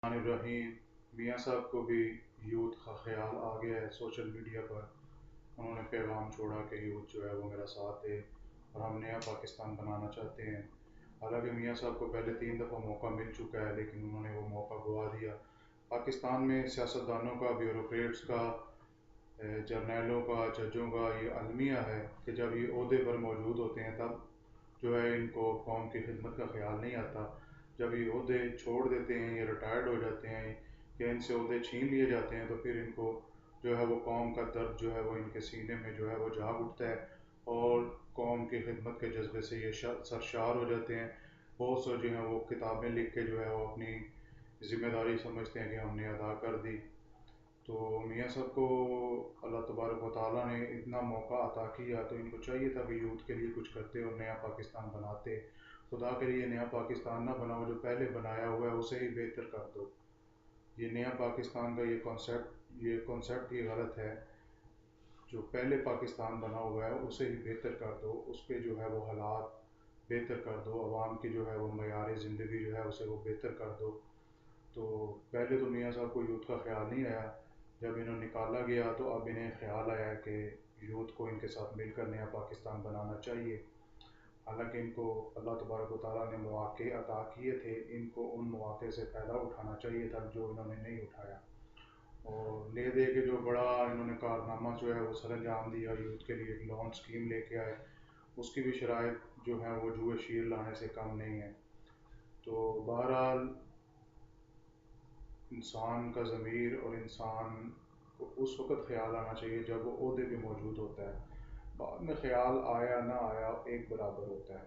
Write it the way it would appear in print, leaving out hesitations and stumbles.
الرحیم میاں صاحب کو بھی یوتھ کا خیال آ گیا ہے سوشل میڈیا پر. انہوں نے پیغام چھوڑا کہ یوتھ جو ہے وہ میرا ساتھ دے اور ہم نیا پاکستان بنانا چاہتے ہیں. حالانکہ میاں صاحب کو پہلے 3 دفعہ موقع مل چکا ہے لیکن انہوں نے وہ موقع گوا دیا. پاکستان میں سیاستدانوں کا، بیوروکریٹس کا، جرنیلوں کا، ججوں کا یہ المیہ ہے کہ جب یہ عہدے پر موجود ہوتے ہیں تب جو ہے ان کو قوم کی خدمت کا خیال نہیں آتا. جب یہ عہدے چھوڑ دیتے ہیں یا ریٹائرڈ ہو جاتے ہیں یا ان سے عہدے چھین لیے جاتے ہیں تو پھر ان کو جو ہے وہ قوم کا درد جو ہے وہ ان کے سینے میں جو ہے وہ جاگ اٹھتا ہے اور قوم کی خدمت کے جذبے سے یہ سرشار ہو جاتے ہیں. بہت سے جو ہیں وہ کتابیں لکھ کے جو ہے وہ اپنی ذمہ داری سمجھتے ہیں کہ ہم نے ادا کر دی. تو میاں صاحب کو اللہ تبارک و تعالیٰ نے اتنا موقع عطا کیا تو ان کو چاہیے تھا کہ یوتھ کے لیے کچھ کرتے اور نیا پاکستان بناتے. خدا کے لیے نیا پاکستان نہ بناؤ، جو پہلے بنایا ہوا ہے اسے ہی بہتر کر دو. یہ نیا پاکستان کا یہ کنسیپٹ ہی غلط ہے. جو پہلے پاکستان بنا ہوا ہے اسے ہی بہتر کر دو، اس کے جو ہے وہ حالات بہتر کر دو، عوام کی جو ہے وہ معیار زندگی جو ہے اسے وہ بہتر کر دو. تو پہلے تو میاں صاحب کو یوتھ کا خیال نہیں آیا، جب انہوں نکالا گیا تو اب انہیں خیال آیا کہ یوتھ کو ان کے ساتھ مل کر نیا پاکستان بنانا چاہیے. حالانکہ ان کو اللہ تبارک و تعالیٰ نے مواقع عطا کیے تھے، ان کو ان مواقع سے فائدہ اٹھانا چاہیے تھا جو انہوں نے نہیں اٹھایا. اور لے دے کے جو بڑا انہوں نے کارنامہ جو ہے وہ سر انجام دیا، یوتھ کے لیے ایک لون اسکیم لے کے آئے، اس کی بھی شرائط جو ہیں وہ جوئے شیر لانے سے کم نہیں ہے. تو بہرحال انسان کا ضمیر اور انسان کو اس وقت خیال آنا چاہیے جب وہ عہدے پہ موجود ہوتا ہے. بعد میں خیال آیا نہ آیا ایک برابر ہوتا ہے.